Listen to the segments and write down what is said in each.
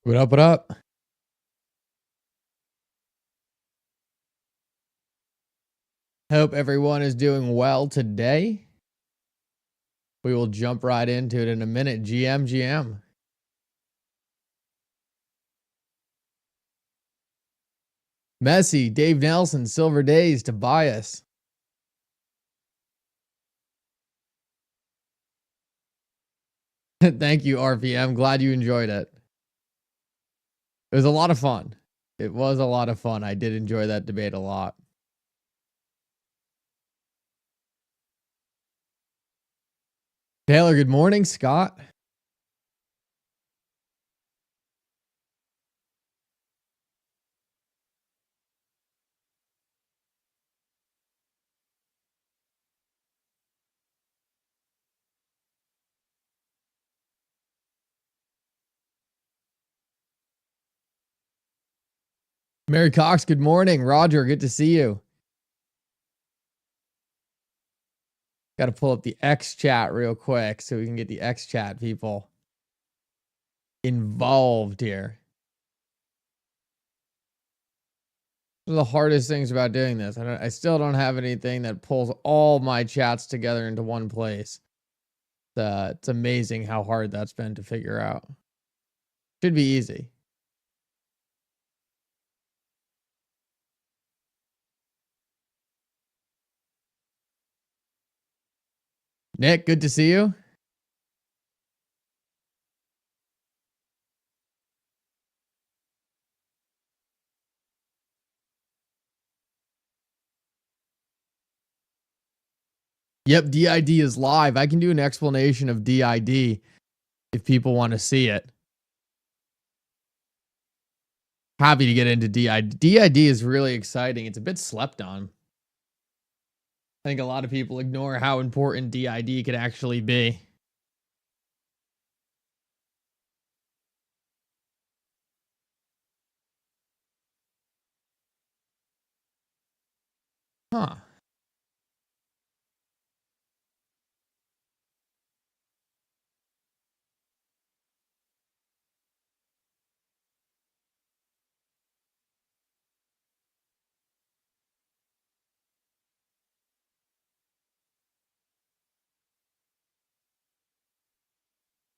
What up, what up? Hope everyone is doing well today. We will jump right into it in a minute. GM. Messi, Dave Nelson, Silver Days, Tobias. Thank you, RPM. Glad you enjoyed it. It was a lot of fun. It was a lot of fun. I did enjoy that debate a lot. Taylor, good morning. Scott. Mary Cox, good morning. Roger, good to see you. Got to pull up the X chat real quick so we can get the X chat people involved here. One of the hardest things about doing this. I still don't have anything that pulls all my chats together into one place. It's amazing how hard that's been to figure out. Should be easy. Nick, good to see you. Yep, DID is live. I can do an explanation of DID if people want to see it. Happy to get into DID. DID is really exciting. It's a bit slept on. I think a lot of people ignore how important DID could actually be. Huh.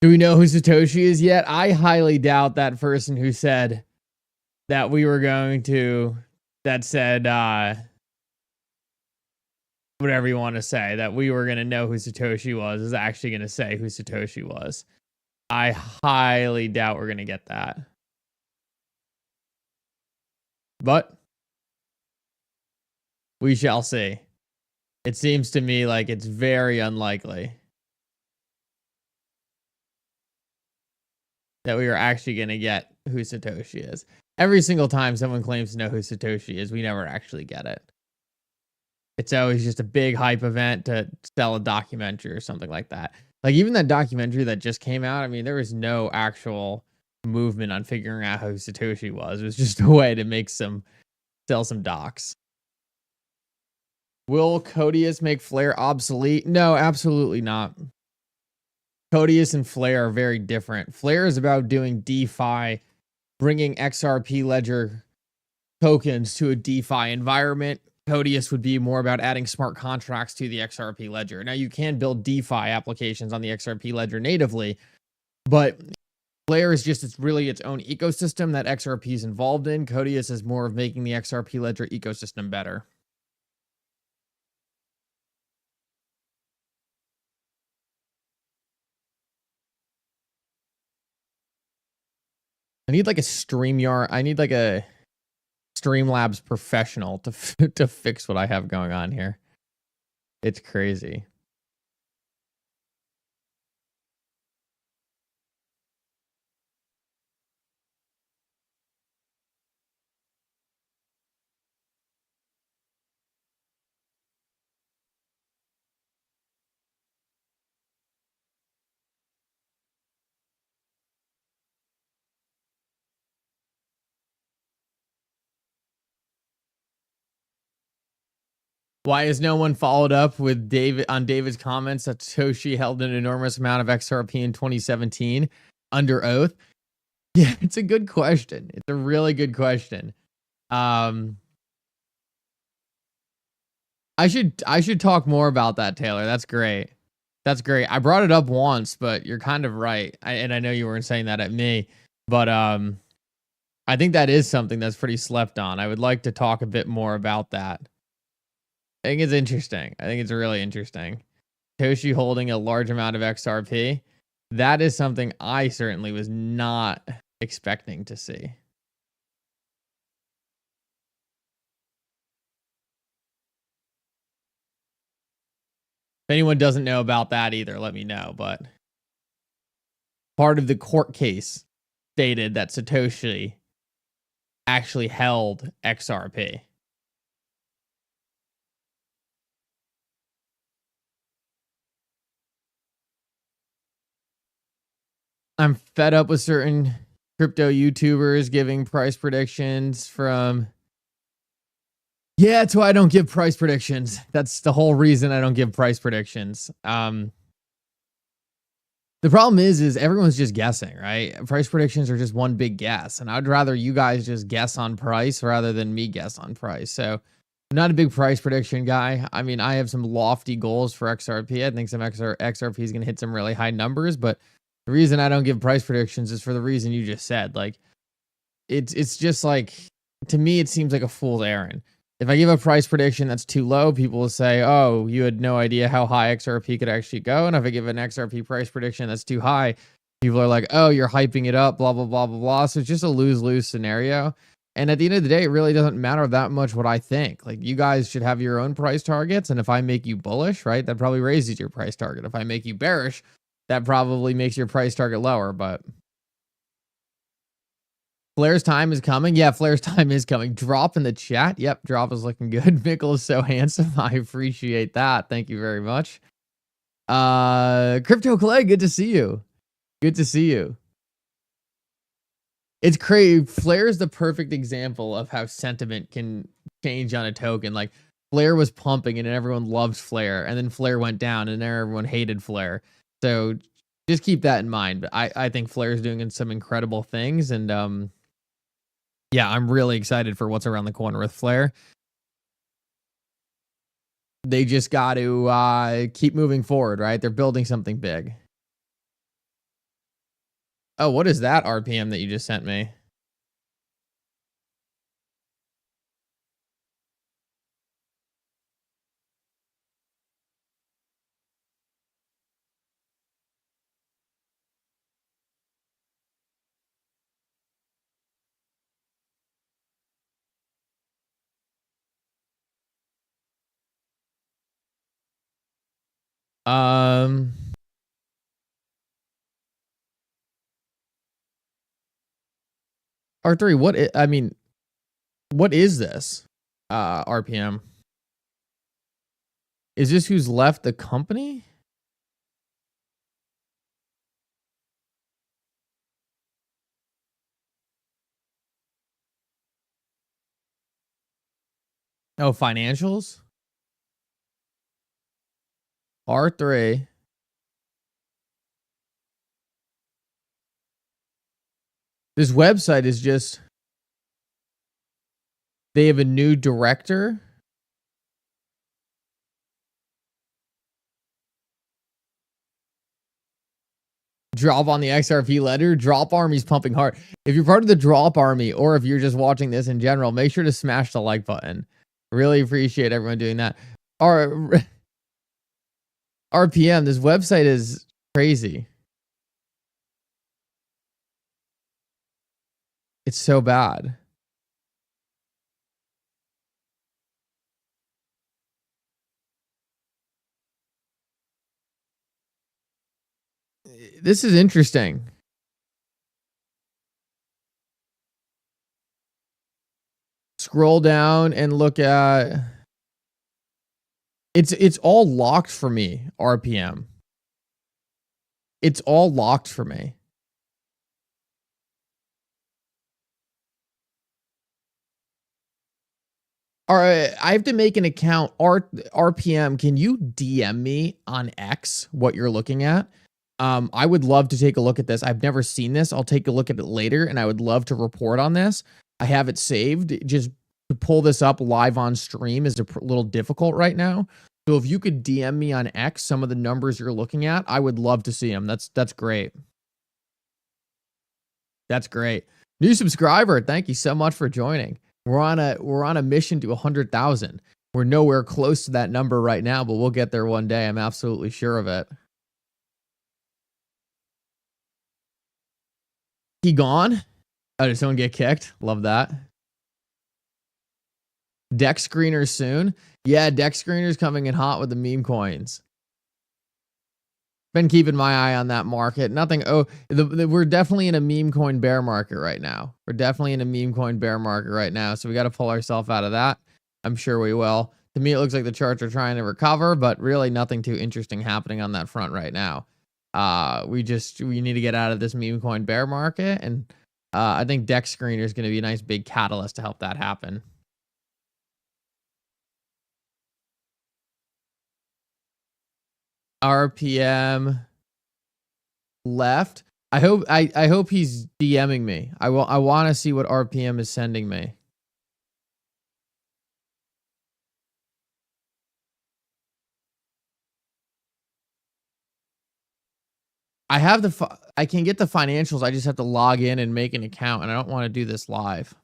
Do we know who Satoshi is yet? I highly doubt that person who said that we were going to, that said, whatever you want to say, that we were going to know who Satoshi was, is actually going to say who Satoshi was. I highly doubt we're going to get that. But we shall see. It seems to me like it's very unlikely that we are actually going to get who Satoshi is. Every single time someone claims to know who Satoshi is, we never actually get it. It's always just a big hype event to sell a documentary or something like that. Like even that documentary that just came out, I mean, there was no actual movement on figuring out who Satoshi was. It was just a way to make sell some docs. Will Codius make Flare obsolete? No, absolutely not. Codius and Flare are very different. Flare is about doing DeFi, bringing XRP ledger tokens to a DeFi environment. Codius would be more about adding smart contracts to the XRP ledger. Now, you can build DeFi applications on the XRP ledger natively, but Flare is just, it's really its own ecosystem that XRP is involved in. Codius is more of making the XRP ledger ecosystem better. I need like a StreamYard. I need like a Streamlabs professional to fix what I have going on here. It's crazy. Why has no one followed up with David's comments that Satoshi held an enormous amount of XRP in 2017 under oath? Yeah, it's a good question. It's a really good question. I should talk more about that, Taylor. That's great. That's great. I brought it up once, but you're kind of right. And I know you weren't saying that at me, but I think that is something that's pretty slept on. I would like to talk a bit more about that. I think it's interesting. I think it's really interesting. Toshi holding a large amount of XRP. That is something I certainly was not expecting to see. If anyone doesn't know about that either, let me know. But part of the court case stated that Satoshi actually held XRP. I'm fed up with certain crypto YouTubers giving price predictions from... Yeah, that's why I don't give price predictions. That's the whole reason I don't give price predictions. The problem is everyone's just guessing, right? Price predictions are just one big guess. And I'd rather you guys just guess on price rather than me guess on price. So I'm not a big price prediction guy. I mean, I have some lofty goals for XRP. I think some XRP is going to hit some really high numbers, but the reason I don't give price predictions is for the reason you just said. Like, it's just like, to me, it seems like a fool's errand. If I give a price prediction that's too low, people will say, oh, you had no idea how high XRP could actually go. And if I give an XRP price prediction that's too high, people are like, oh, you're hyping it up, blah, blah, blah, blah, blah. So it's just a lose-lose scenario. And at the end of the day, it really doesn't matter that much what I think. Like, you guys should have your own price targets. And if I make you bullish, right, that probably raises your price target. If I make you bearish, that probably makes your price target lower. But Flair's time is coming. Yeah, Flair's time is coming. Drop in the chat. Yep, Drop is looking good. Mickle is so handsome. I appreciate that. Thank you very much. Crypto Clay, good to see you. Good to see you. It's crazy. Flair is the perfect example of how sentiment can change on a token. Like, Flair was pumping and everyone loved Flair, and then Flair went down and everyone hated Flair. So just keep that in mind. But I think Flair is doing some incredible things, and yeah, I'm really excited for what's around the corner with Flair. They just got to keep moving forward, right? They're building something big. Oh, what is that RPM that you just sent me? R3, what is this? RPM. Is this who's left the company? Oh, financials? R3. This website is just... They have a new director. Drop on the XRP ledger. Drop Army's pumping hard. If you're part of the Drop Army, or if you're just watching this in general, make sure to smash the like button. Really appreciate everyone doing that. RPM, this website is crazy. It's so bad. This is interesting. Scroll down and look at... It's all locked for me, RPM. It's all locked for me. All right, I have to make an account. RPM, can you DM me on X what you're looking at? I would love to take a look at this. I've never seen this. I'll take a look at it later, and I would love to report on this. I have it saved. Just to pull this up live on stream is a little difficult right now. So if you could DM me on X some of the numbers you're looking at, I would love to see them. That's great. That's great. New subscriber, thank you so much for joining. We're on a mission to 100,000. We're nowhere close to that number right now, but we'll get there one day. I'm absolutely sure of it. He gone? Oh, did someone get kicked? Love that. Deck screeners soon. Yeah, deck screeners coming in hot with the meme coins. Been keeping my eye on that market. Nothing. Oh, we're definitely in a meme coin bear market right now. We're definitely in a meme coin bear market right now. So we got to pull ourselves out of that. I'm sure we will. To me, it looks like the charts are trying to recover, but really nothing too interesting happening on that front right now. We need to get out of this meme coin bear market, and I think deck screener is going to be a nice big catalyst to help that happen. RPM left. I hope he's DMing me. I want to see what RPM is sending me. I can get the financials. I just have to log in and make an account, and I don't want to do this live.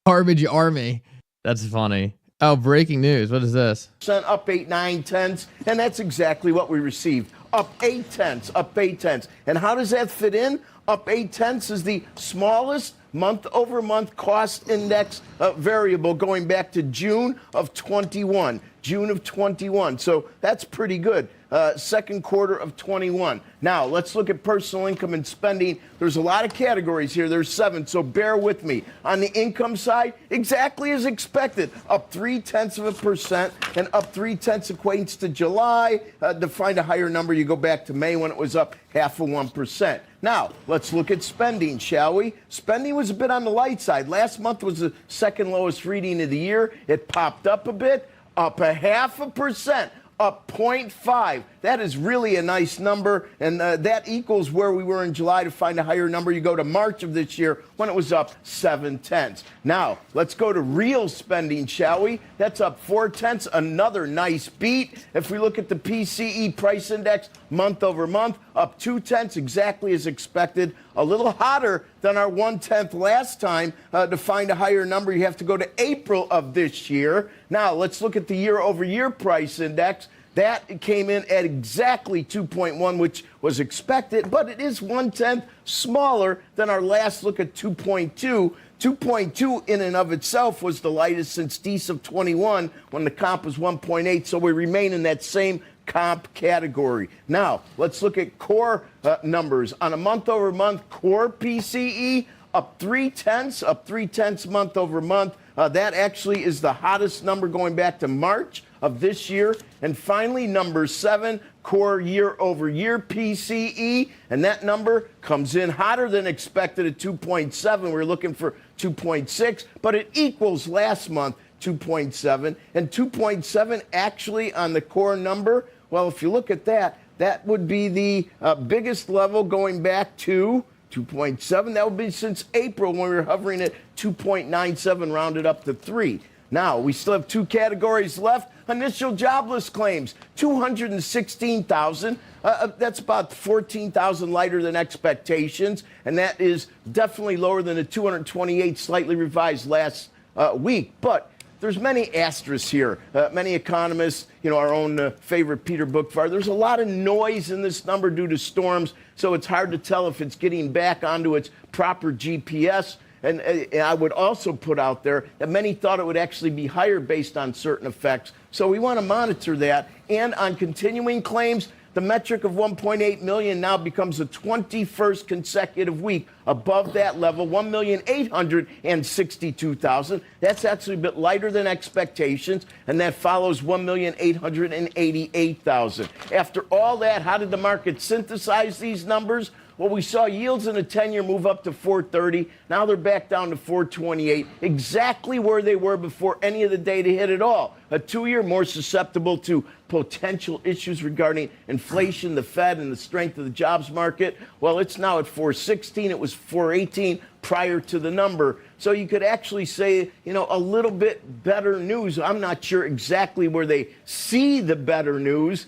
Garbage army. That's funny. Oh, breaking news. What is this? Up 8, 9 tenths, and that's exactly what we received. Up 8 tenths, up 8 tenths. And how does that fit in? Up 8 tenths is the smallest month-over-month cost index variable going back to June of 21. June of 21. So that's pretty good. Second quarter of 21. Now, let's look at personal income and spending. There's a lot of categories here. There's 7, so bear with me. On the income side, exactly as expected, up 0.3%, and up 0.3 equates to July. To find a higher number, you go back to May when it was up 0.5%. Now, let's look at spending, shall we? Spending was a bit on the light side. Last month was the second lowest reading of the year. It popped up a bit, up 0.5%. Up 0.5. That is really a nice number, and that equals where we were in July. To find a higher number, you go to March of this year when it was up 0.7. Now, let's go to real spending, shall we? That's up 0.4, another nice beat. If we look at the PCE price index month over month, up 0.2, exactly as expected. A little hotter than our 0.1 last time. To find a higher number, you have to go to April of this year. Now, let's look at the year-over-year price index. That came in at exactly 2.1, which was expected, but it is 0.1 smaller than our last look at 2.2. 2.2 in and of itself was the lightest since Dec of 21 when the comp was 1.8, so we remain in that same comp category. Now, let's look at core numbers. On a month-over-month core PCE, up 0.3 month over month. That actually is the hottest number going back to March of this year. And finally, number 7, core year-over-year PCE. And that number comes in hotter than expected at 2.7. We were looking for 2.6, but it equals last month, 2.7. And 2.7 actually on the core number, well, if you look at that, that would be the biggest level going back to 2.7. That would be since April when we were hovering at 2.97, rounded up to 3. Now, we still have 2 categories left. Initial jobless claims, 216,000. That's about 14,000 lighter than expectations, and that is definitely lower than the 228 slightly revised last week. But there's many asterisks here. Many economists, our own favorite Peter Bookfar, there's a lot of noise in this number due to storms, so it's hard to tell if it's getting back onto its proper GPS. And I would also put out there that many thought it would actually be higher based on certain effects. So we want to monitor that. And on continuing claims, the metric of 1.8 million now becomes the 21st consecutive week above that level, 1,862,000. That's actually a bit lighter than expectations, and that follows 1,888,000. After all that, how did the market synthesize these numbers? Well, we saw yields in the 10-year move up to 430. Now they're back down to 428, exactly where they were before any of the data hit at all. A 2-year more susceptible to potential issues regarding inflation, the Fed, and the strength of the jobs market. Well, it's now at 416. It was 418 prior to the number. So you could actually say, you know, a little bit better news. I'm not sure exactly where they see the better news.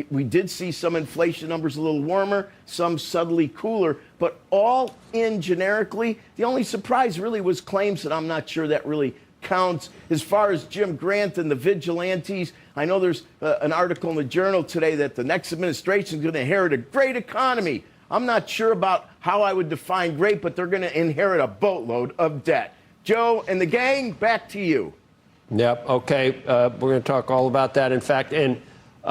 We did see some inflation numbers a little warmer, some subtly cooler, but all in generically. The only surprise really was claims, and I'm not sure that really counts. As far as Jim Grant and the vigilantes, I know there's an article in the Journal today that the next administration is going to inherit a great economy. I'm not sure about how I would define great, but they're going to inherit a boatload of debt. Joe and the gang, back to you. Yep. Okay. We're going to talk all about that. In fact, and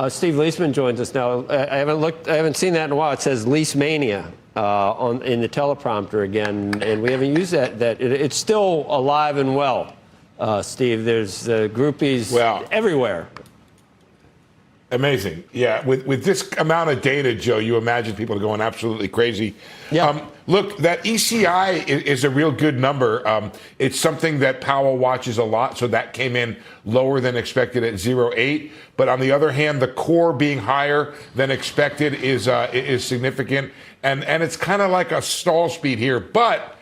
Steve Leisman joins us now. I haven't seen that in a while. It says Lease Mania in the teleprompter again, and we haven't used that. It's still alive and well, Steve. There's groupies everywhere. Amazing. Yeah. With this amount of data, Joe, you imagine people are going absolutely crazy. Yeah. Look, that ECI is a real good number. It's something that Powell watches a lot, so that came in lower than expected at 0.8. But on the other hand, the core being higher than expected is significant, and it's kind of like a stall speed here. But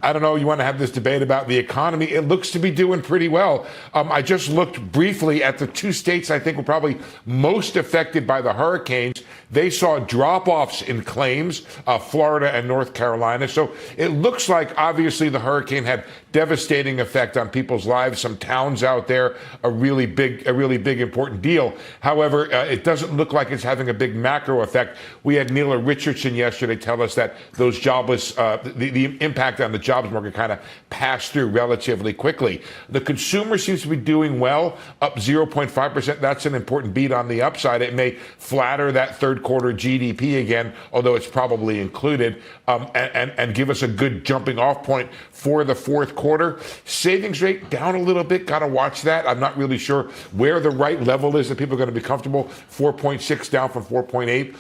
I don't know, you want to have this debate about the economy. It looks to be doing pretty well. I just looked briefly at the two states I think were probably most affected by the hurricanes. They saw drop-offs in claims, Florida and North Carolina. So it looks like, obviously, the hurricane had devastating effect on people's lives. Some towns out there, a really big, important deal. However, it doesn't look like it's having a big macro effect. We had Neela Richardson yesterday tell us that those jobless, the impact on the jobs market kind of passed through relatively quickly. The consumer seems to be doing well, up 0.5%. That's an important beat on the upside. It may flatter that third quarter GDP again, although it's probably included, and give us a good jumping off point for the fourth quarter. Savings rate down a little bit. Got to watch that. I'm not really sure where the right level is that people are going to be comfortable. 4.6 down from 4.8.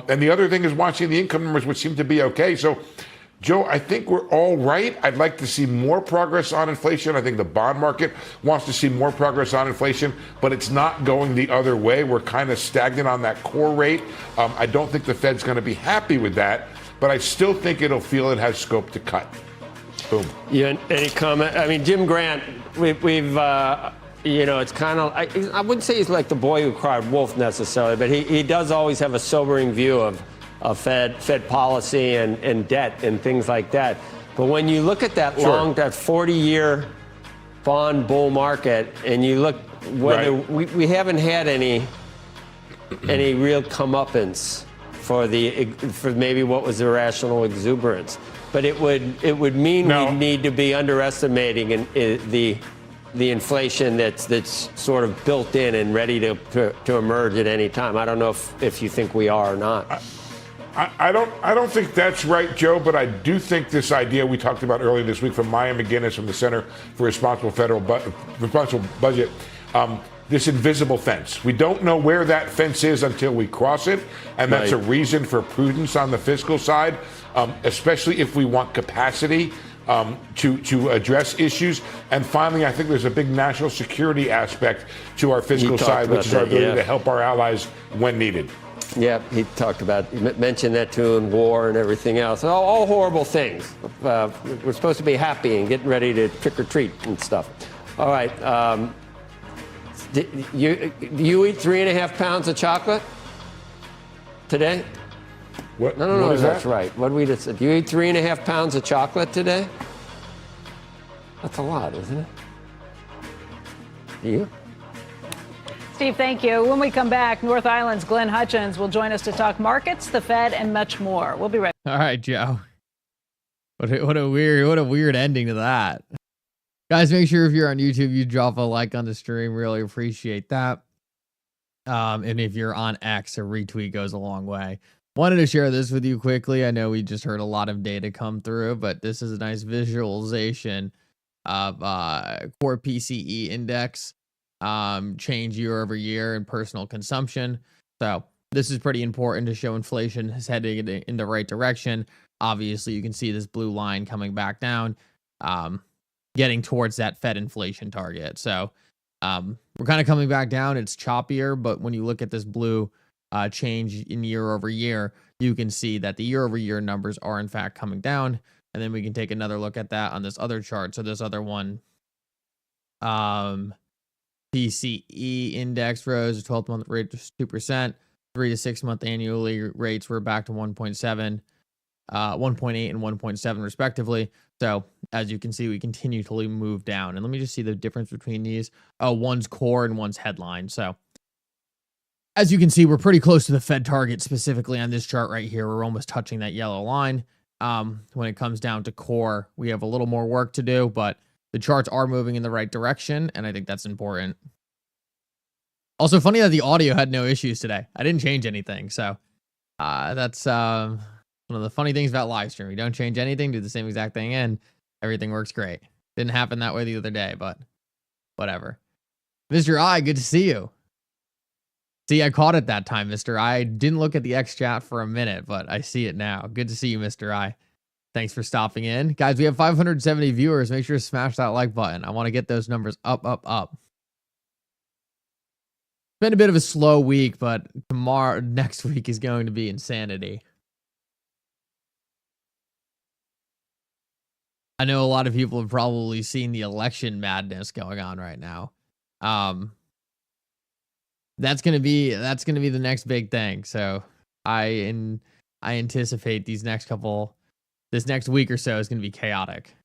And the other thing is watching the income numbers, which seem to be okay. So, Joe, I think we're all right. I'd like to see more progress on inflation. I think the bond market wants to see more progress on inflation, but it's not going the other way. We're kind of stagnant on that core rate. I don't think the Fed's going to be happy with that, but I still think it'll feel it has scope to cut. Boom. Yeah, any comment? I mean, Jim Grant, we've you know, it's kind of, I wouldn't say he's like the boy who cried wolf necessarily, but he does always have a sobering view of Fed policy and debt and things like that. But when you look at that that 40-year bond bull market, and you look whether we haven't had any real comeuppance for maybe what was irrational exuberance. But it would mean we need to be underestimating the inflation that's sort of built in and ready to emerge at any time. I don't know if you think we are or not. I don't think that's right, Joe, but I do think this idea we talked about earlier this week from Maya McGinnis from the Center for Responsible Budget, this invisible fence. We don't know where that fence is until we cross it, and that's a reason for prudence on the fiscal side, especially if we want capacity to address issues. And finally, I think there's a big national security aspect to our fiscal side, which is our ability to help our allies when needed. Yeah, he talked about, mentioned that too, and war and everything else. All horrible things. We're supposed to be happy and getting ready to trick or treat and stuff. All right. You eat 3.5 pounds of chocolate today? What? No, that's right. What we just said. You eat 3.5 pounds of chocolate today? That's a lot, isn't it? Do you? Steve, thank you. When we come back, North Island's Glenn Hutchins will join us to talk markets, the Fed, and much more. We'll be right back. All right, Joe. What a weird ending to that. Guys, make sure if you're on YouTube, you drop a like on the stream. Really appreciate that. And if you're on X, a retweet goes a long way. Wanted to share this with you quickly. I know we just heard a lot of data come through, but this is a nice visualization of core PCE index change year over year in personal consumption. So this is pretty important to show inflation is heading in the right direction. Obviously, you can see this blue line coming back down, getting towards that Fed inflation target. So we're kind of coming back down. It's choppier, but when you look at this blue change in year over year, you can see that the year over year numbers are in fact coming down. And then we can take another look at that on this other chart. So this other one, PCE index rose, a 12-month rate was 2%, 3 to 6 month annually rates were back to 1.7, 1.8 and 1.7 respectively. So as you can see, we continue to move down. And let me just see the difference between these. Oh, one's core and one's headline. So as you can see, we're pretty close to the Fed target, specifically on this chart right here. We're almost touching that yellow line. When it comes down to core, we have a little more work to do, but the charts are moving in the right direction, and I think that's important. Also, funny that the audio had no issues today. I didn't change anything, so that's one of the funny things about live stream. You don't change anything, do the same exact thing, and everything works great. Didn't happen that way the other day, but whatever. Mr. I, good to see you. See, I caught it that time, Mr. I. Didn't look at the X chat for a minute, but I see it now. Good to see you, Mr. I. Thanks for stopping in. Guys, we have 570 viewers. Make sure to smash that like button. I want to get those numbers up, up, up. It's been a bit of a slow week, but next week is going to be insanity. I know a lot of people have probably seen the election madness going on right now. That's gonna be the next big thing. So I anticipate this next week or so is gonna be chaotic.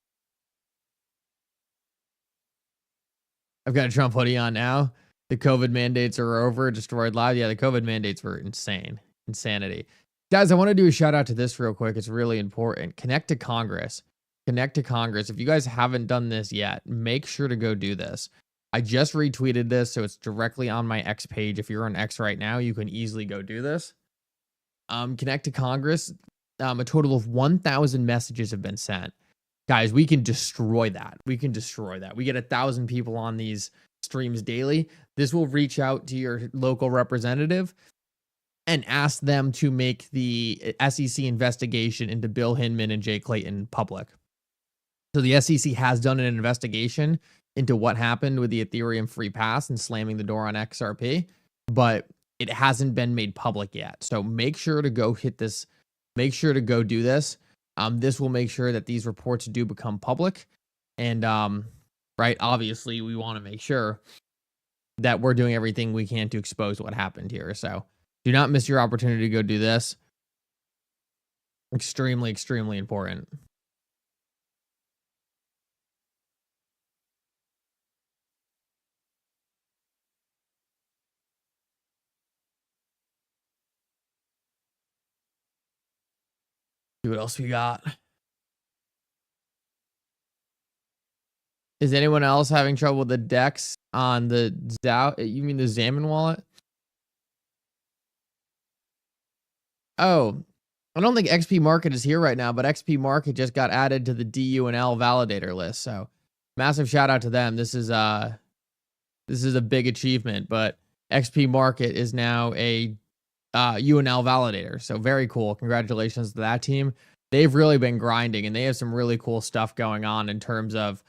I've got a Trump hoodie on now. The COVID mandates are over. Destroyed live. Yeah, the COVID mandates were insanity. Guys, I want to do a shout out to this real quick. It's really important. Connect to Congress. Connect to Congress. If you guys haven't done this yet, make sure to go do this. I just retweeted this, so it's directly on my X page. If you're on X right now, you can easily go do this. Connect to Congress. A total of 1,000 messages have been sent. Guys, we can destroy that. We get 1,000 people on these streams daily. This will reach out to your local representative and ask them to make the SEC investigation into Bill Hinman and Jay Clayton public. So the SEC has done an investigation into what happened with the Ethereum free pass and slamming the door on XRP, but it hasn't been made public yet. So make sure to go hit this. Make sure to go do this. This will make sure that these reports do become public. And, right, obviously we want to make sure that we're doing everything we can to expose what happened here. So do not miss your opportunity to go do this. Extremely, extremely important. See what else we got. Is anyone else having trouble with the DEX on the Zao? You mean the Xamin wallet? Oh, I don't think XP Market is here right now, but XP Market just got added to the DUNL validator list. So massive shout out to them. This is a big achievement, but XP Market is now a UNL validator. So very cool. Congratulations to that team. They've really been grinding, and they have some really cool stuff going on in terms of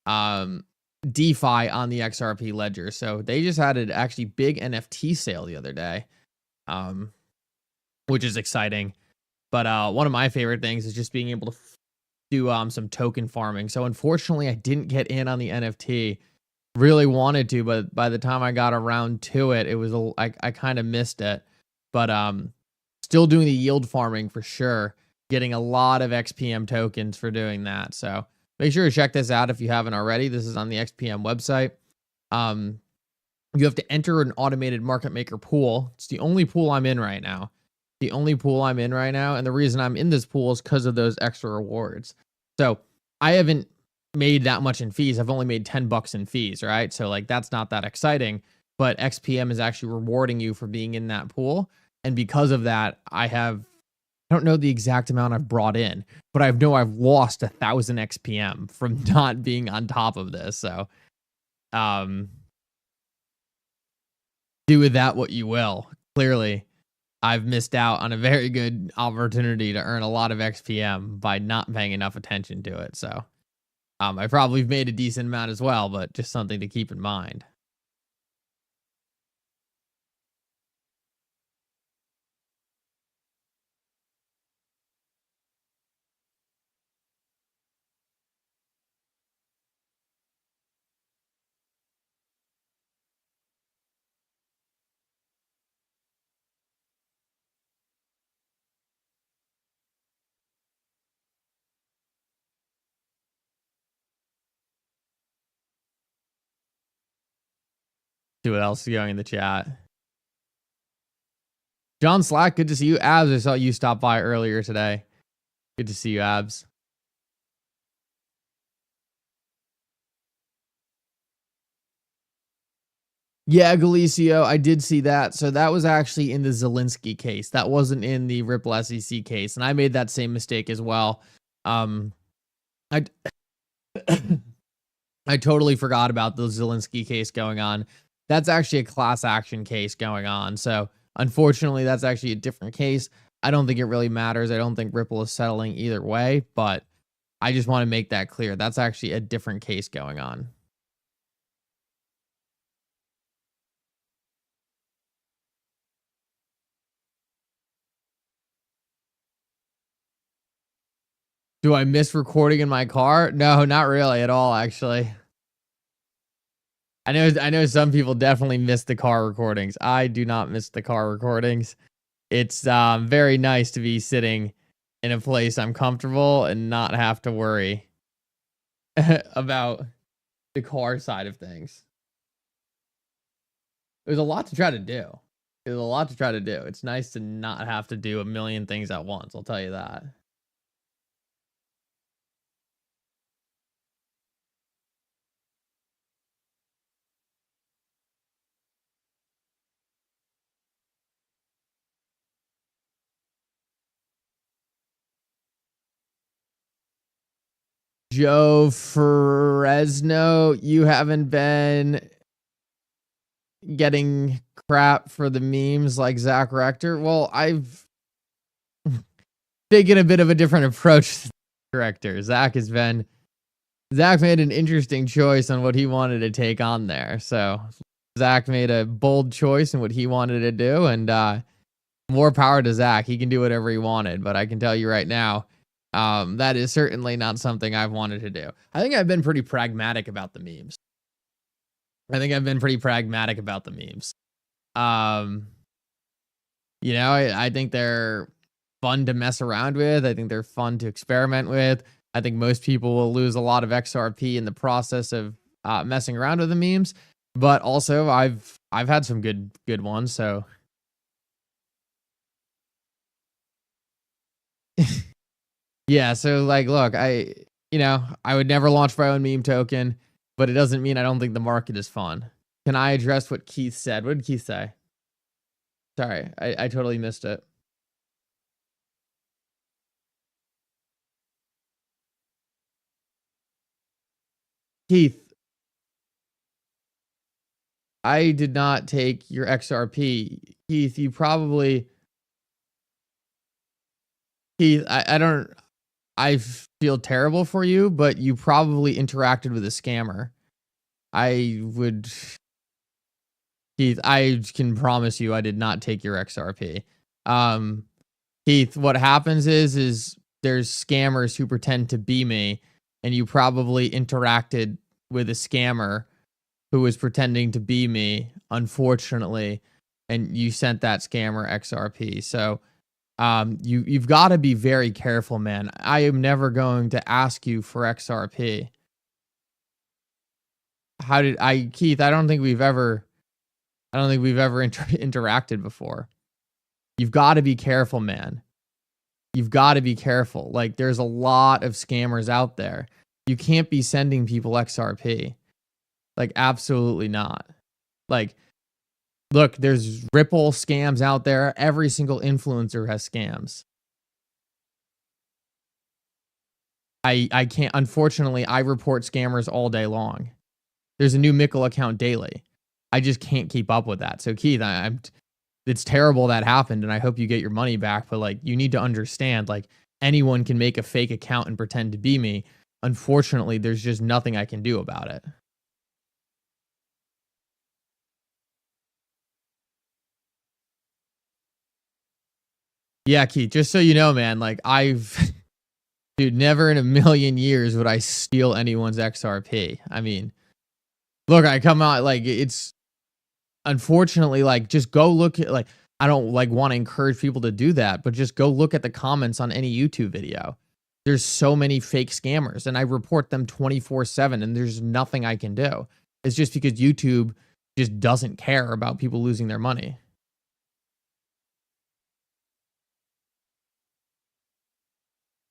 DeFi on the XRP ledger. So they just had an actually big NFT sale the other day, which is exciting. But one of my favorite things is just being able to do some token farming. So unfortunately, I didn't get in on the NFT. Really wanted to, but by the time I got around to it, it was I kind of missed it. But still doing the yield farming for sure. Getting a lot of XPM tokens for doing that. So make sure to check this out if you haven't already. This is on the XPM website. You have to enter an automated market maker pool. It's the only pool I'm in right now. And the reason I'm in this pool is because of those extra rewards. So I haven't made that much in fees. I've only made $10 in fees, right? So like that's not that exciting, but XPM is actually rewarding you for being in that pool. And because of that, I don't know the exact amount I've brought in, but I know I've lost 1,000 XPM from not being on top of this. So do with that what you will. Clearly, I've missed out on a very good opportunity to earn a lot of XPM by not paying enough attention to it. So I probably made a decent amount as well, but just something to keep in mind. See what else is going in the chat. John Slack, good to see you. Abs, I saw you stop by earlier today. Good to see you, Abs. Yeah, Galicio, I did see that. So that was actually in the Zelensky case. That wasn't in the Ripple SEC case. And I made that same mistake as well. I totally forgot about the Zelensky case going on. That's actually a class action case going on. So unfortunately, that's actually a different case. I don't think it really matters. I don't think Ripple is settling either way, but I just want to make that clear. That's actually a different case going on. Do I miss recording in my car? No, not really at all, actually. I know some people definitely miss the car recordings. I do not miss the car recordings. It's very nice to be sitting in a place I'm comfortable and not have to worry about the car side of things. There's a lot to try to do. There's a lot to try to do. It's nice to not have to do a million things at once, I'll tell you that. Joe Fresno, you haven't been getting crap for the memes like Zach Rector. Well, I've taken a bit of a different approach to Rector. Zach made an interesting choice on what he wanted to take on there. So Zach made a bold choice in what he wanted to do, and more power to Zach. He can do whatever he wanted, but I can tell you right now, that is certainly not something I've wanted to do. I think I've been pretty pragmatic about the memes. You know, I think they're fun to mess around with. I think they're fun to experiment with. I think most people will lose a lot of XRP in the process of messing around with the memes. But also, I've had some good ones. So. Yeah, so like, look, I would never launch my own meme token, but it doesn't mean I don't think the market is fun. Can I address what Keith said? What did Keith say? Sorry, I totally missed it. Keith, I did not take your XRP. Keith, you probably... Keith, I feel terrible for you, but you probably interacted with a scammer. Keith, I can promise you I did not take your XRP. Keith, what happens is there's scammers who pretend to be me, and you probably interacted with a scammer who was pretending to be me, unfortunately, and you sent that scammer XRP. So you've got to be very careful, man. I am never going to ask you for XRP. Keith, I don't think we've ever interacted before. You've got to be careful, man. You've got to be careful. Like, there's a lot of scammers out there. You can't be sending people XRP. Like, absolutely not. Like, look, there's Ripple scams out there. Every single influencer has scams. I can't, unfortunately, I report scammers all day long. There's a new Mickle account daily. I just can't keep up with that. So Keith, it's terrible that happened, and I hope you get your money back. But like, you need to understand, like, anyone can make a fake account and pretend to be me. Unfortunately, there's just nothing I can do about it. Yeah, Keith, just so you know, man, like, dude, never in a million years would I steal anyone's XRP. I mean, look, I come out, like, it's unfortunately, like, just go look at, like, I don't like want to encourage people to do that, but just go look at the comments on any YouTube video. There's so many fake scammers, and I report them 24/7, and there's nothing I can do. It's just because YouTube just doesn't care about people losing their money.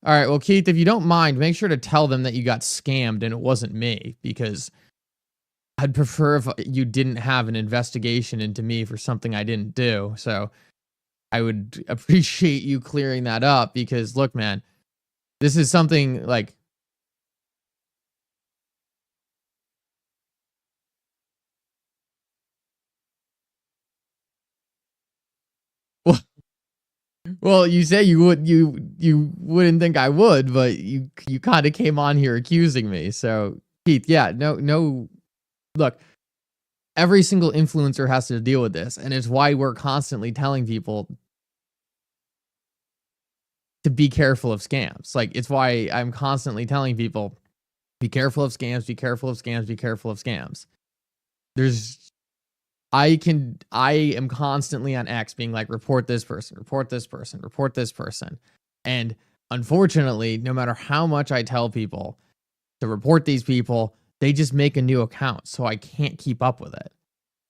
All right, well, Keith, if you don't mind, make sure to tell them that you got scammed and it wasn't me, because I'd prefer if you didn't have an investigation into me for something I didn't do. So I would appreciate you clearing that up, because look, man, this is something like, well, you say you wouldn't think I would, but you kind of came on here accusing me. So Keith, yeah, no, look, every single influencer has to deal with this, and it's why we're constantly telling people to be careful of scams. Like, it's why I'm constantly telling people, be careful of scams, be careful of scams, be careful of scams. I am constantly on X being like, report this person, report this person, report this person. And unfortunately, no matter how much I tell people to report these people, they just make a new account. So I can't keep up with it.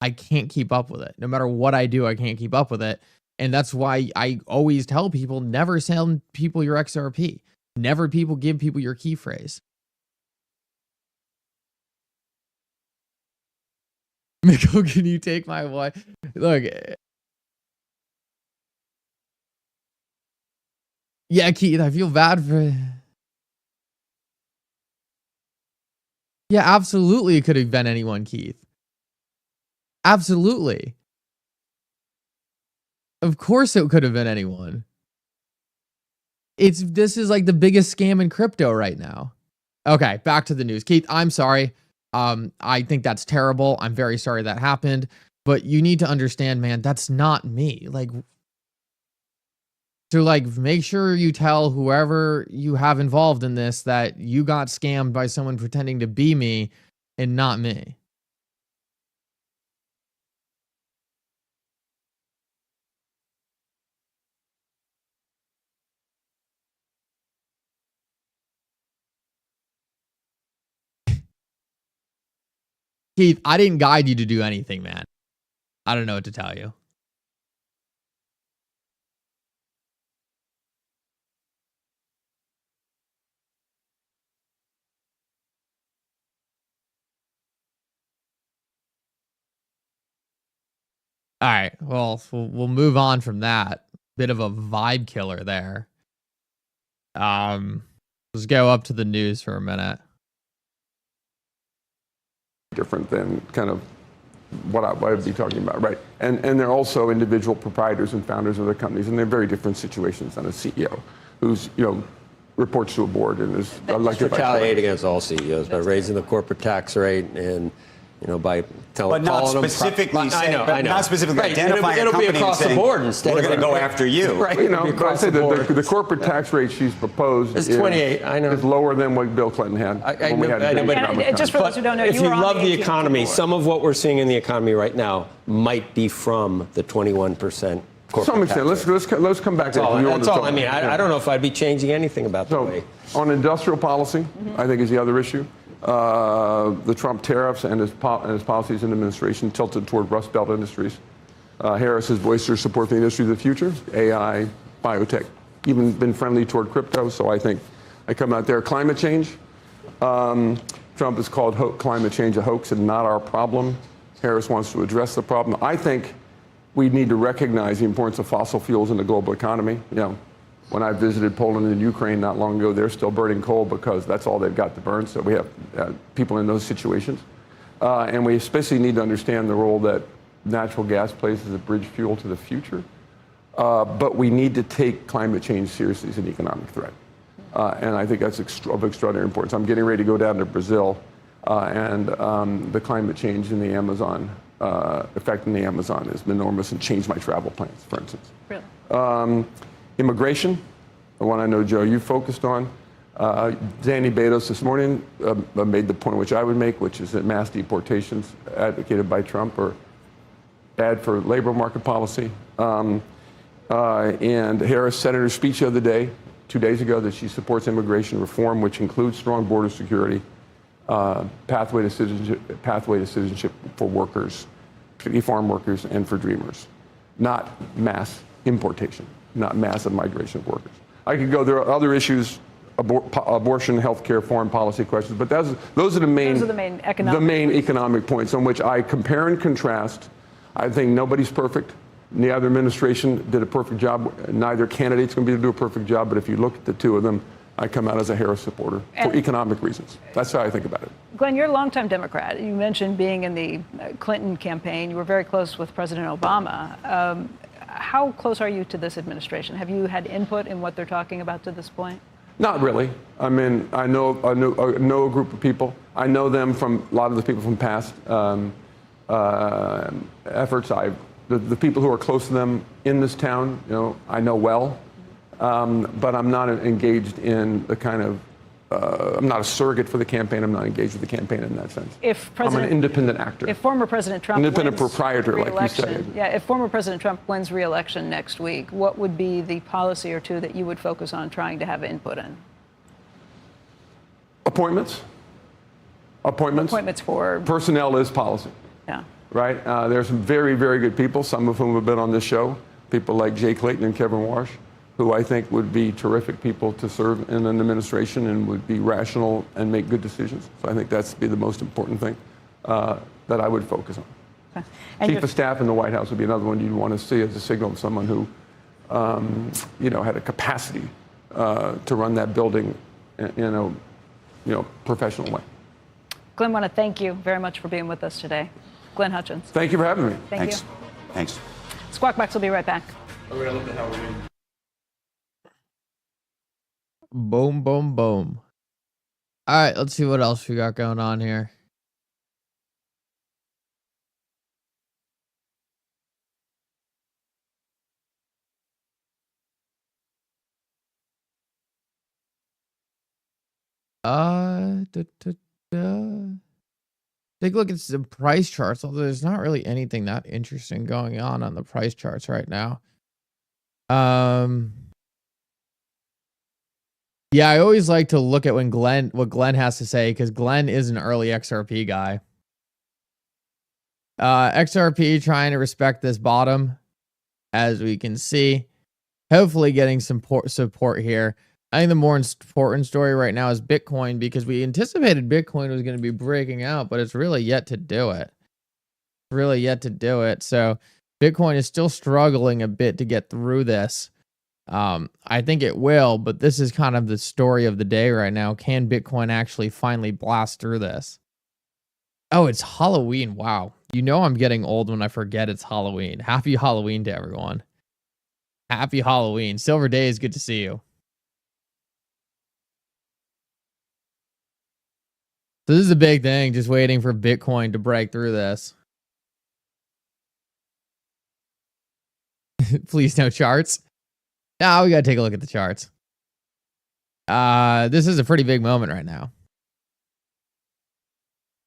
I can't keep up with it. No matter what I do, I can't keep up with it. And that's why I always tell people, never send people your XRP. Never give people your key phrase. Mickle, can you take my wife? Look. Yeah, Keith, I feel bad for... Yeah, absolutely it could have been anyone, Keith. Absolutely. Of course it could have been anyone. This is like the biggest scam in crypto right now. Okay, back to the news. Keith, I'm sorry. I think that's terrible. I'm very sorry that happened. But you need to understand, man, that's not me. Like, to like make sure you tell whoever you have involved in this that you got scammed by someone pretending to be me and not me. Keith, I didn't guide you to do anything, man. I don't know what to tell you. All right, well, we'll move on from that. Bit of a vibe killer there. Let's go up to the news for a minute. Different than kind of what I'd be talking about, right? And they're also individual proprietors and founders of their companies, and they're very different situations than a CEO who's, reports to a board and is elected by retaliate against all CEOs by raising the corporate tax rate and by but not specifically saying, I know. Not specifically right. identifying it'll a company be across and saying, the board instead. We're going to go after you. Right. But I say the corporate tax rate she's proposed is 28. I know is lower than what Bill Clinton had. I know, but just for those who don't know, if you love the economy, before. some of what we're seeing in the economy right now might be from the 21%. To some extent. Let's come back to that. That's all. I mean, I don't know if I'd be changing anything about the way. On industrial policy, I think is the other issue. The Trump tariffs and his policies and administration tilted toward Rust Belt industries. Harris has voiced her support for the industry of the future, AI, biotech, even been friendly toward crypto. So I think I come out there. Climate change. Trump has called climate change a hoax and not our problem. Harris wants to address the problem. I think we need to recognize the importance of fossil fuels in the global economy. When I visited Poland and Ukraine not long ago, they're still burning coal because that's all they've got to burn. So we have people in those situations. And we especially need to understand the role that natural gas plays as a bridge fuel to the future. But we need to take climate change seriously as an economic threat. And I think that's of extraordinary importance. I'm getting ready to go down to Brazil, and the climate change in the Amazon, affecting the Amazon has been enormous and changed my travel plans, for instance. Really? Immigration, the one I know, Joe, you focused on. Danny Bedos this morning made the point which I would make, which is that mass deportations advocated by Trump are bad for labor market policy. And Harris, Senator's speech the other day, 2 days ago, that she supports immigration reform, which includes strong border security, pathway to citizenship for workers, particularly farm workers, and for dreamers. Not mass importation, not massive migration of workers. I could go, there are other issues, abortion, healthcare, foreign policy questions, but those are the main economic points on which I compare and contrast. I think nobody's perfect. Neither administration did a perfect job. Neither candidate's going to be able to do a perfect job. But if you look at the two of them, I come out as a Harris supporter for economic reasons. That's how I think about it. Glenn, you're a longtime Democrat. You mentioned being in the Clinton campaign. You were very close with President Obama. How close are you to this administration? Have you had input in what they're talking about to this point? Not really. I mean, I know a group of people. I know them from a lot of the people from past efforts. The people who are close to them in this town, I know well, but I'm not engaged in the kind of, I'm not a surrogate for the campaign. I'm not engaged with the campaign in that sense. I'm an independent actor. If former President Trump independent proprietor, like you said. Yeah, if former President Trump wins re-election next week, what would be the policy or two that you would focus on trying to have input in? Appointments. Appointments for? Personnel is policy. Yeah. Right? There's some very, very good people, some of whom have been on this show, people like Jay Clayton and Kevin Warsh, who I think would be terrific people to serve in an administration and would be rational and make good decisions. So I think that's be the most important thing that I would focus on. Okay. Chief of Staff in the White House would be another one you'd want to see as a signal of someone who, had a capacity to run that building in a professional way. Glenn, I want to thank you very much for being with us today. Glenn Hutchins. Thank you for having me. Thanks. Thanks. Squawk Box will be right back. Boom, boom, boom. All right, let's see what else we got going on here. Take a look at some price charts, although there's not really anything that interesting going on the price charts right now. Yeah, I always like to look at what Glenn has to say, because Glenn is an early XRP guy. XRP trying to respect this bottom, as we can see. Hopefully getting some support here. I think the more important story right now is Bitcoin, because we anticipated Bitcoin was going to be breaking out, but it's really yet to do it. So Bitcoin is still struggling a bit to get through this. I think it will, but this is kind of the story of the day right now. Can Bitcoin actually finally blast through this? Oh, it's Halloween. Wow. I'm getting old when I forget it's Halloween. Happy Halloween to everyone. Happy Halloween. Silver Day is good to see you. So this is a big thing, just waiting for Bitcoin to break through this. Please no charts. Now we got to take a look at the charts. This is a pretty big moment right now.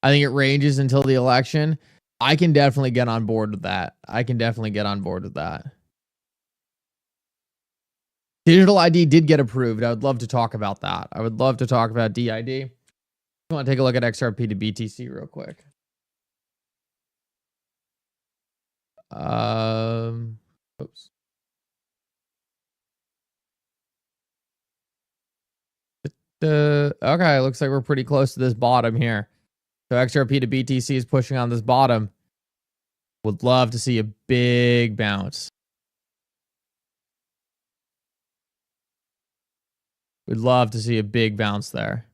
I think it ranges until the election. I can definitely get on board with that. Digital ID did get approved. I would love to talk about that. I would love to talk about DID. I want to take a look at XRP to BTC real quick. Oops. Okay, looks like we're pretty close to this bottom here. So XRP to BTC is pushing on this bottom. Would love to see a big bounce. We'd love to see a big bounce there.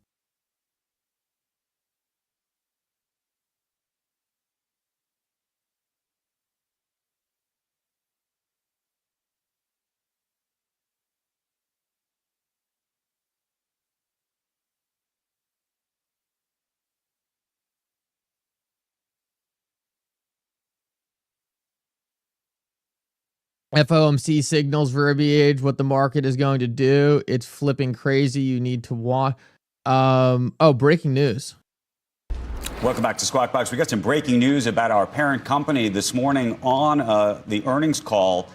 FOMC signals verbiage, what the market is going to do. It's flipping crazy. You need to watch. Oh, breaking news. Welcome back to Squawk Box. We got some breaking news about our parent company this morning on the earnings call,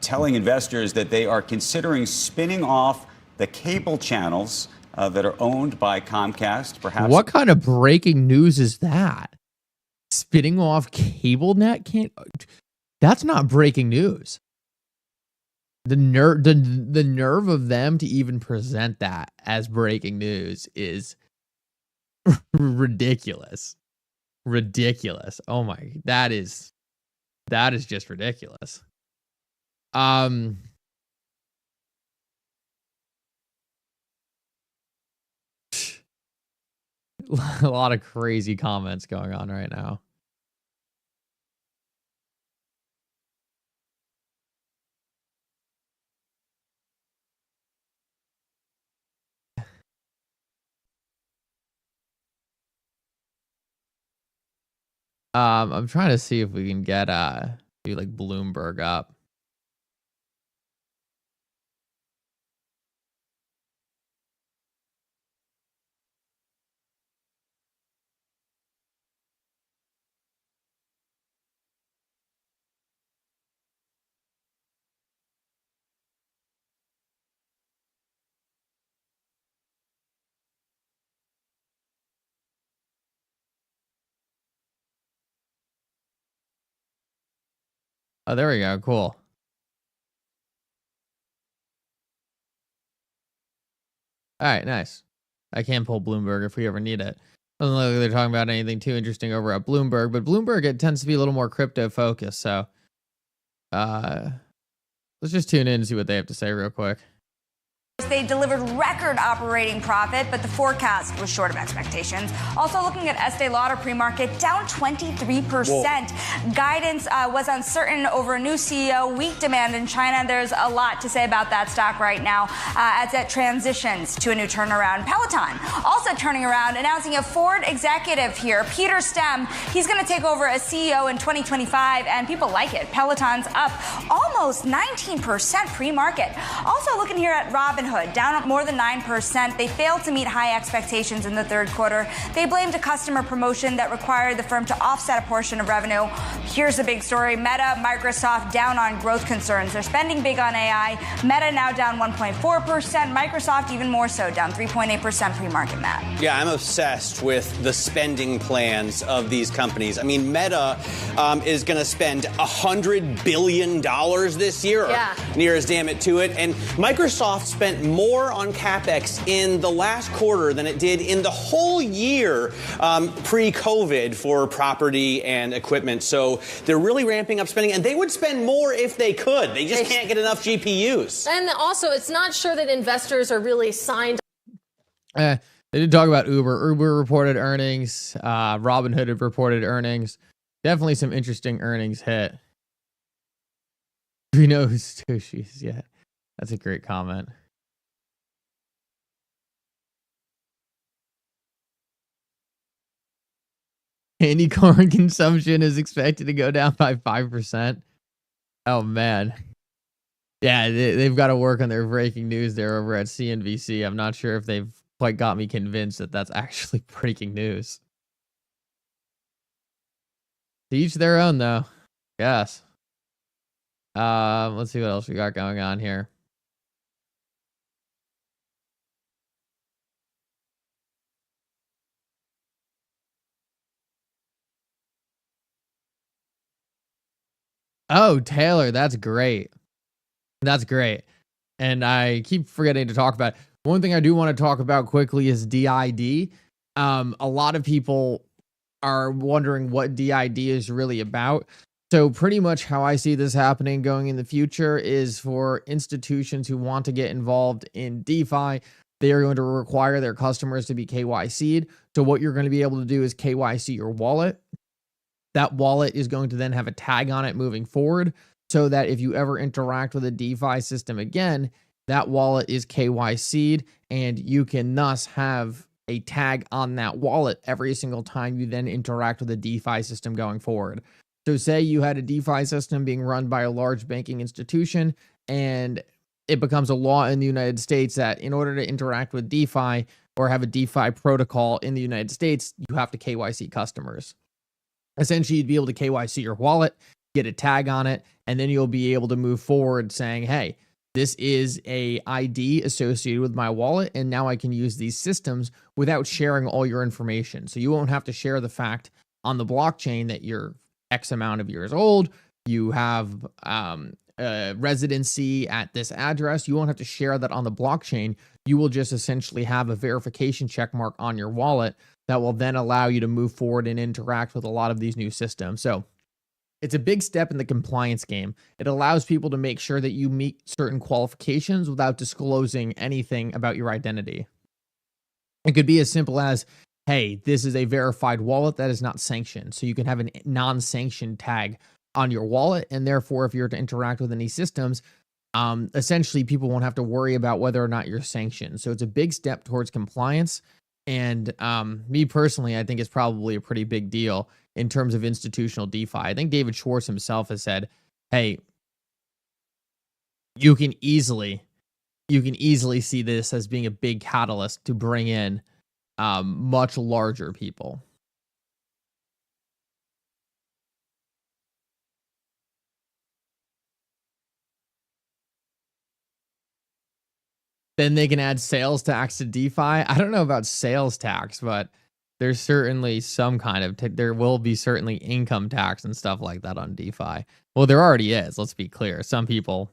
telling investors that they are considering spinning off the cable channels that are owned by Comcast. Perhaps. What kind of breaking news is that? Spinning off cable net can't. That's not breaking news. The nerve of them to even present that as breaking news is ridiculous. Ridiculous. Oh my, that is just ridiculous. A lot of crazy comments going on right now. I'm trying to see if we can get do like Bloomberg up. Oh, there we go. Cool. All right, nice. I can pull Bloomberg if we ever need it. Doesn't look like they're talking about anything too interesting over at Bloomberg, but Bloomberg, it tends to be a little more crypto focused. So let's just tune in and see what they have to say real quick. They delivered record operating profit, but the forecast was short of expectations. Also looking at Estee Lauder pre-market, down 23%. Whoa. Guidance was uncertain over a new CEO, weak demand in China. There's a lot to say about that stock right now as it transitions to a new turnaround. Peloton also turning around, announcing a Ford executive here, Peter Stem. He's going to take over as CEO in 2025, and people like it. Peloton's up almost 19% pre-market. Also looking here at Robinhood, down more than 9%. They failed to meet high expectations in the third quarter. They blamed a customer promotion that required the firm to offset a portion of revenue. Here's the big story. Meta, Microsoft down on growth concerns. They're spending big on AI. Meta now down 1.4%. Microsoft even more so, down 3.8% pre-market, Matt. Yeah, I'm obsessed with the spending plans of these companies. I mean, Meta is going to spend $100 billion this year, or near as damn it to it. And Microsoft spent more on CapEx in the last quarter than it did in the whole year pre-COVID for property and equipment. So they're really ramping up spending, and they would spend more if they could. They just can't get enough GPUs. And also, it's not sure that investors are really signed. They did talk about Uber. Uber reported earnings. Robinhood had reported earnings. Definitely some interesting earnings hit. Do we know who Satoshi is yet? That's a great comment. Candy corn consumption is expected to go down by 5%. Oh, man. Yeah, they've got to work on their breaking news there over at CNBC. I'm not sure if they've quite got me convinced that that's actually breaking news. To each their own, though. Yes. Let's see what else we got going on here. Oh, Taylor, that's great. That's great. And I keep forgetting to talk about it. One thing I do want to talk about quickly is DID. A lot of people are wondering what DID is really about. So pretty much how I see this happening going in the future is for institutions who want to get involved in DeFi, they are going to require their customers to be KYC'd. So what you're going to be able to do is KYC your wallet. That wallet is going to then have a tag on it moving forward so that if you ever interact with a DeFi system again, that wallet is KYC'd and you can thus have a tag on that wallet every single time you then interact with a DeFi system going forward. So say you had a DeFi system being run by a large banking institution, and it becomes a law in the United States that in order to interact with DeFi or have a DeFi protocol in the United States, you have to KYC customers. Essentially, you'd be able to KYC your wallet, get a tag on it, and then you'll be able to move forward saying, hey, this is a ID associated with my wallet, and now I can use these systems without sharing all your information. So you won't have to share the fact on the blockchain that you're X amount of years old, you have residency at this address. You won't have to share that on the blockchain. You will just essentially have a verification check mark on your wallet that will then allow you to move forward and interact with a lot of these new systems. So it's a big step in the compliance game. It allows people to make sure that you meet certain qualifications without disclosing anything about your identity. It could be as simple as, hey, this is a verified wallet that is not sanctioned. So you can have a non-sanctioned tag on your wallet. And therefore, if you're to interact with any systems, essentially people won't have to worry about whether or not you're sanctioned. So it's a big step towards compliance. And me personally, I think it's probably a pretty big deal in terms of institutional DeFi. I think David Schwartz himself has said, hey, you can easily see this as being a big catalyst to bring in much larger people. Then they can add sales tax to DeFi. I don't know about sales tax, but there's certainly some kind of, there will be certainly income tax and stuff like that on DeFi. Well, there already is, let's be clear. Some people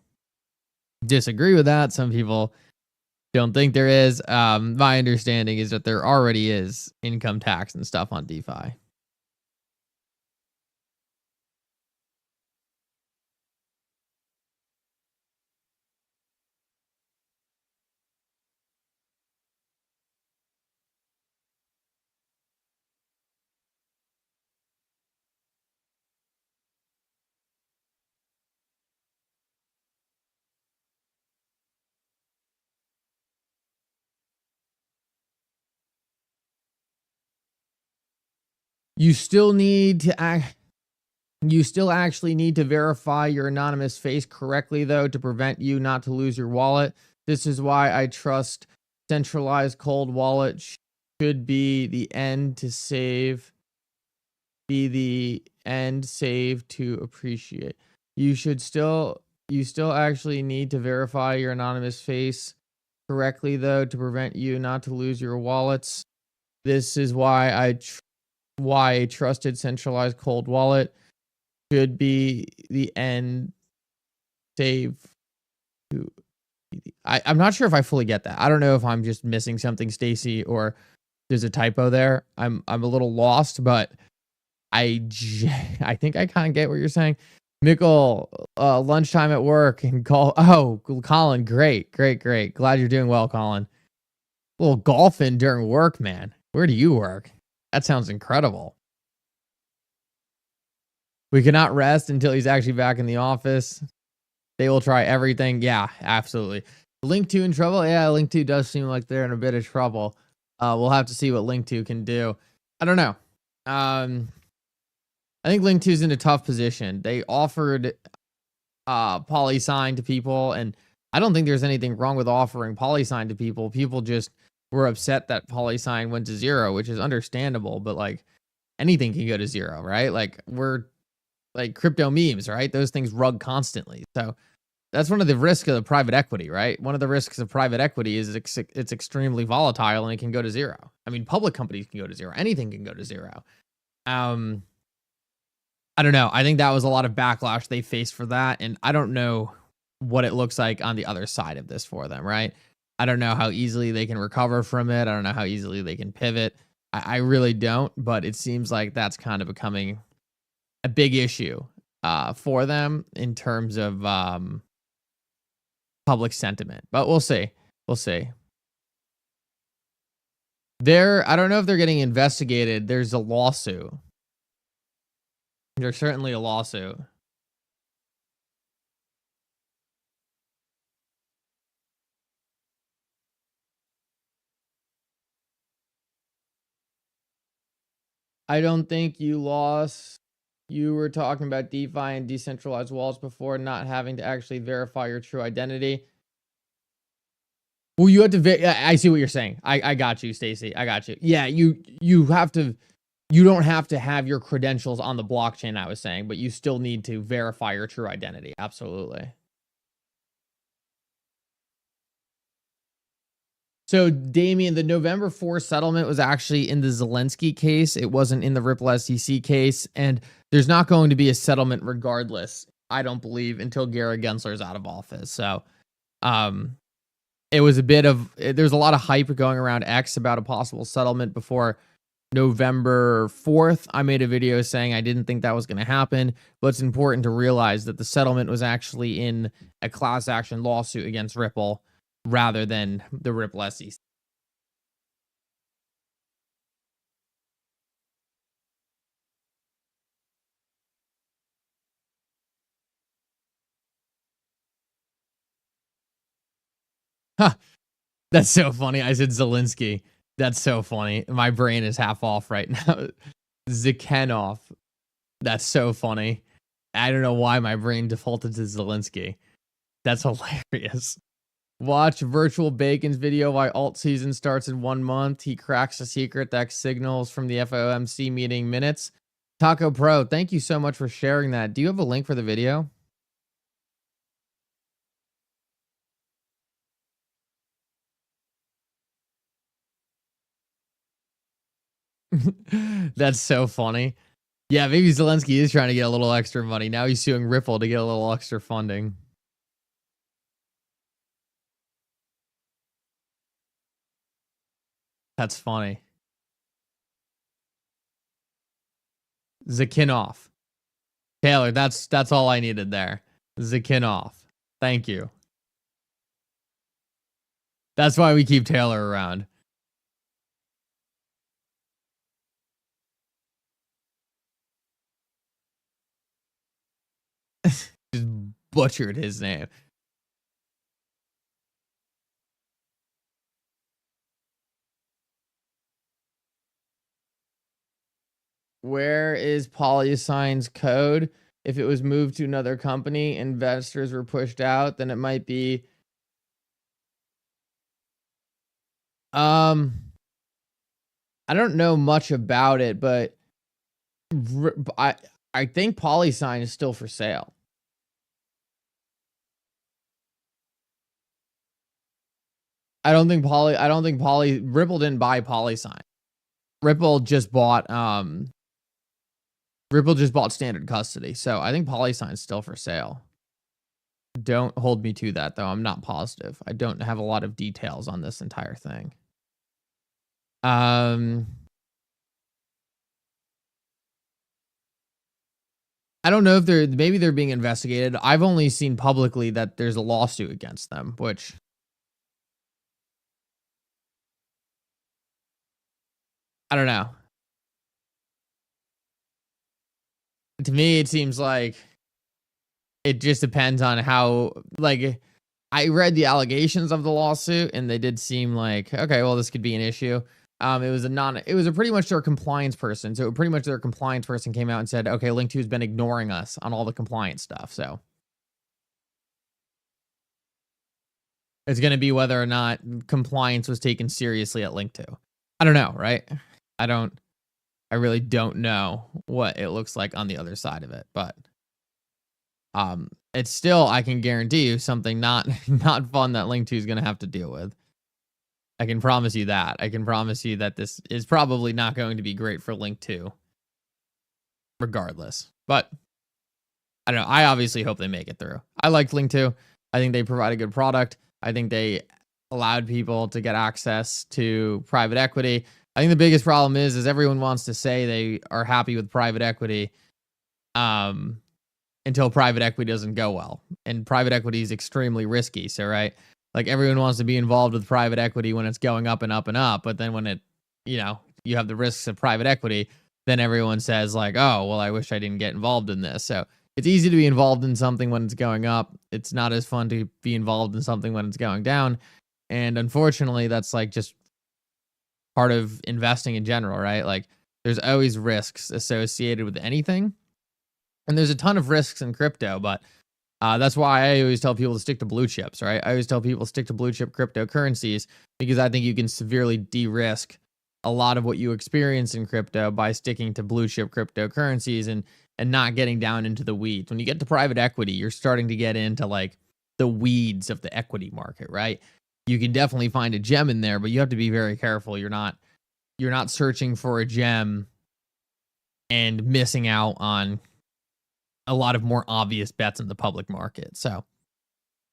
disagree with that. Some people don't think there is. My understanding is that there already is income tax and stuff on DeFi. You still need to you still actually need to verify your anonymous face correctly, though, to prevent you not to lose your wallet. This is why I trust centralized cold wallet should be the end to save. Be the end save to appreciate. You still actually need to verify your anonymous face correctly, though, to prevent you not to lose your wallets. This is why why a trusted centralized cold wallet should be the end save to. I'm not sure if I fully get that. I don't know if I'm just missing something, Stacy, or there's a typo there. I'm a little lost, but I think I kind of get what you're saying. Mickle, lunchtime at work and call. Oh, Colin, great. Glad you're doing well, Colin. A little golfing during work, man. Where do you work? That sounds incredible. We cannot rest until he's actually back in the office. They will try everything. Yeah, absolutely. Lingto in trouble? Yeah, Lingto does seem like they're in a bit of trouble. We'll have to see what Lingto can do. I don't know. I think Lingto's in a tough position. They offered PolySign to people, and I don't think there's anything wrong with offering PolySign to people. People just were upset that PolySign went to zero, which is understandable, but like anything can go to zero, right? Like we're like crypto memes, right? Those things rug constantly. So that's one of the risks of the private equity, right? One of the risks of private equity is it's extremely volatile and it can go to zero. I mean, public companies can go to zero. Anything can go to zero. I don't know. I think that was a lot of backlash they faced for that. And I don't know what it looks like on the other side of this for them, right? I don't know how easily they can recover from it. I don't know how easily they can pivot. I really don't, but it seems like that's kind of becoming a big issue for them in terms of public sentiment. But we'll see. We'll see. I don't know if they're getting investigated. There's a lawsuit. There's certainly a lawsuit. I don't think you lost You were talking about DeFi and decentralized wallets before, not having to actually verify your true identity. Well, you have to. I see what you're saying. I got you, Stacy. I got you. Yeah, you have to. You don't have to have your credentials on the blockchain, I was saying, but you still need to verify your true identity. Absolutely. So, Damien, the November 4 settlement was actually in the Zelensky case. It wasn't in the Ripple SEC case. And there's not going to be a settlement regardless, I don't believe, until Gary Gensler's out of office. So, it was there's a lot of hype going around X about a possible settlement before November 4th. I made a video saying I didn't think that was going to happen, but it's important to realize that the settlement was actually in a class action lawsuit against Ripple rather than the Ripple SEC. Huh. That's so funny. I said Zelensky. That's so funny. My brain is half off right now. Zakhanov. That's so funny. I don't know why my brain defaulted to Zelensky. That's hilarious. Watch Virtual Bacon's video why alt season starts in 1 month. He cracks a secret that signals from the FOMC meeting minutes. Taco Pro, thank you so much for sharing that. Do you have a link for the video? That's so funny. Yeah, maybe Zelensky is trying to get a little extra money. Now he's suing Ripple to get a little extra funding. That's funny. Zakhanov. Taylor, that's all I needed there. Zakhanov. Thank you. That's why we keep Taylor around. Just butchered his name. Where is PolySign's code? If it was moved to another company, investors were pushed out, then it might be I don't know much about it, but I think PolySign is still for sale. I don't think Ripple didn't buy PolySign. Ripple just bought standard custody. So I think PolySign is still for sale. Don't hold me to that though. I'm not positive. I don't have a lot of details on this entire thing. I don't know if maybe they're being investigated. I've only seen publicly that there's a lawsuit against them, which I don't know. To me, it seems like it just depends on how, like, I read the allegations of the lawsuit and they did seem like, okay, well, this could be an issue. It was pretty much their compliance person. So pretty much their compliance person came out and said, okay, Lingto has been ignoring us on all the compliance stuff. So it's going to be whether or not compliance was taken seriously at Lingto. I don't know, right? I really don't know what it looks like on the other side of it, but it's still, I can guarantee you, something not fun that Lingto is going to have to deal with. I can promise you that. I can promise you that this is probably not going to be great for Lingto regardless. But I don't know. I obviously hope they make it through. I liked Lingto. I think they provide a good product. I think they allowed people to get access to private equity. I think the biggest problem is everyone wants to say they are happy with private equity until private equity doesn't go well. And private equity is extremely risky. So, right, like everyone wants to be involved with private equity when it's going up and up and up. But then when it, you have the risks of private equity, then everyone says like, oh, well, I wish I didn't get involved in this. So it's easy to be involved in something when it's going up. It's not as fun to be involved in something when it's going down. And unfortunately, that's like just part of investing in general, right? Like there's always risks associated with anything. And there's a ton of risks in crypto, but that's why I always tell people to stick to blue chips, right? I always tell people to stick to blue chip cryptocurrencies because I think you can severely de-risk a lot of what you experience in crypto by sticking to blue chip cryptocurrencies and not getting down into the weeds. When you get to private equity, you're starting to get into like the weeds of the equity market, right? You can definitely find a gem in there, but you have to be very careful. You're not searching for a gem and missing out on a lot of more obvious bets in the public market. So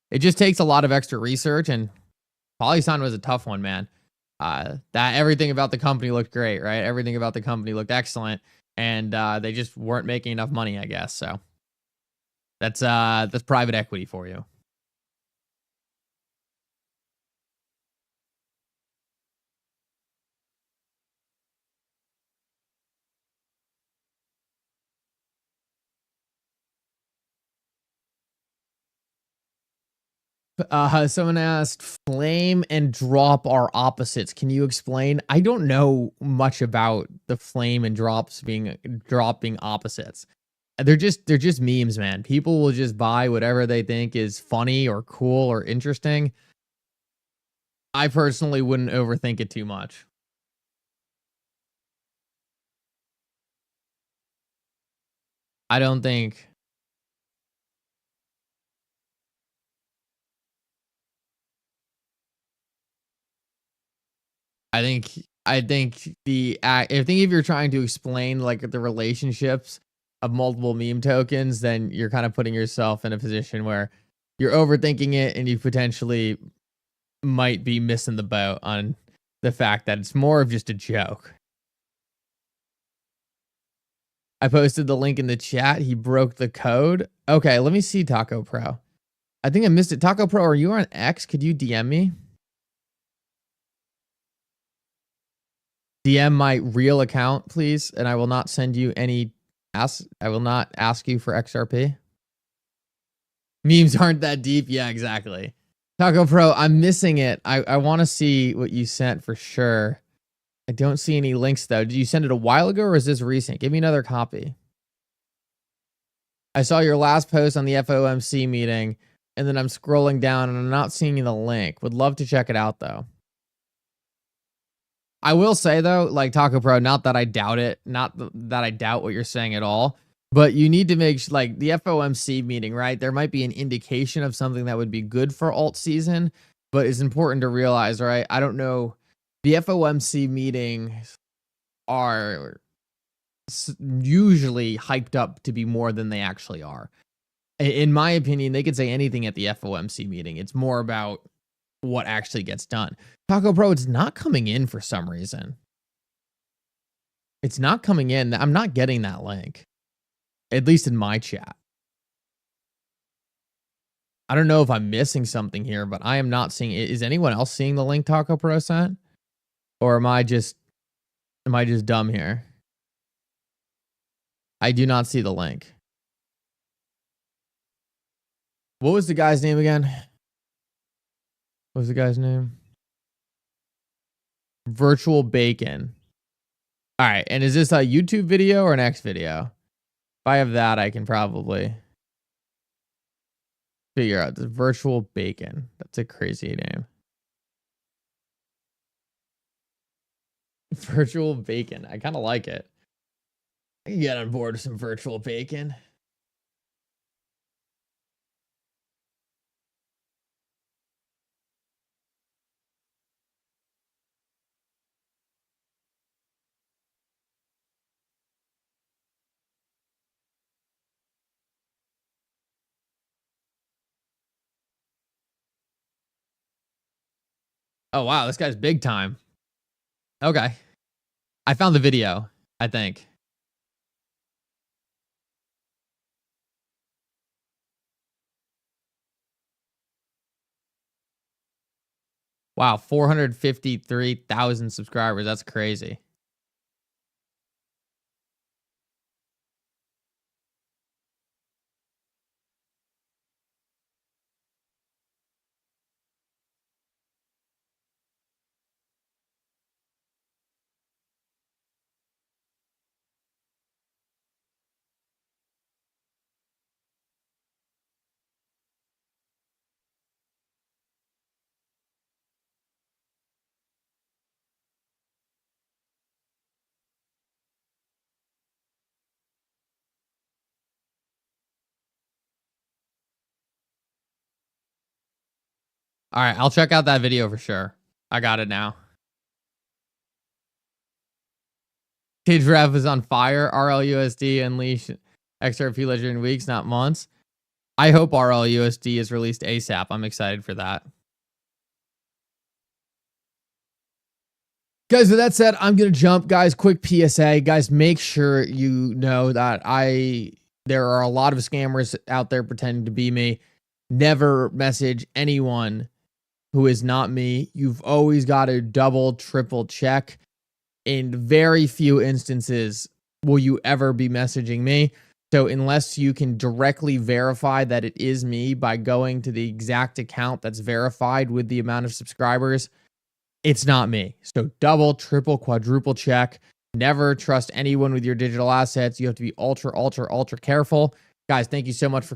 it just takes a lot of extra research, and Polysign was a tough one, man. That everything about the company looked great, right? Everything about the company looked excellent, and they just weren't making enough money, I guess. So that's private equity for you. Someone asked, flame and drop are opposites. Can you explain? I don't know much about the flame and drop being opposites. They're just memes, man. People will just buy whatever they think is funny or cool or interesting. I personally wouldn't overthink it too much. I don't think. I think if you're trying to explain like the relationships of multiple meme tokens, then you're kind of putting yourself in a position where you're overthinking it and you potentially might be missing the boat on the fact that it's more of just a joke. I posted the link in the chat. He broke the code. Okay, let me see Taco Pro. I think I missed it. Taco Pro, are you on X? Could you DM me? DM my real account, please, and I will not send you any I will not ask you for XRP. Memes aren't that deep. Yeah, exactly. Taco Pro, I'm missing it. I want to see what you sent for sure. I don't see any links though. Did you send it a while ago or is this recent? Give me another copy. I saw your last post on the FOMC meeting, and then I'm scrolling down and I'm not seeing the link. Would love to check it out though. I will say though, like Taco Pro, not that I doubt it, not that I doubt what you're saying at all, but you need to make like the FOMC meeting, right? There might be an indication of something that would be good for alt season, but it's important to realize, right? I don't know. The FOMC meetings are usually hyped up to be more than they actually are. In my opinion, they could say anything at the FOMC meeting. It's more about what actually gets done. Taco Pro, it's not coming in for some reason. It's not coming in. I'm not getting that link, at least in my chat. I don't know if I'm missing something here, but I am not seeing it. Is anyone else seeing the link Taco Pro sent? Or am I just dumb here? I do not see the link. What was the guy's name again? What was the guy's name? Virtual Bacon. All right. And is this a YouTube video or an X video? If I have that, I can probably figure out the Virtual Bacon. That's a crazy name. Virtual Bacon. I kind of like it. I can get on board with some Virtual Bacon. Oh, wow. This guy's big time. Okay. I found the video, I think. Wow, 453,000 subscribers. That's crazy. All right, I'll check out that video for sure. I got it now. Cage Rev is on fire. RLUSD unleash XRP ledger in weeks, not months. I hope RLUSD is released ASAP. I'm excited for that. Guys, with that said, I'm going to jump. Guys, quick PSA. Guys, make sure you know that there are a lot of scammers out there pretending to be me. Never message anyone who is not me. You've always got to double, triple check. In very few instances will you ever be messaging me. So unless you can directly verify that it is me by going to the exact account that's verified with the amount of subscribers, it's not me. So double, triple, quadruple check. Never trust anyone with your digital assets. You have to be ultra, ultra, ultra careful. Guys, thank you so much for coming.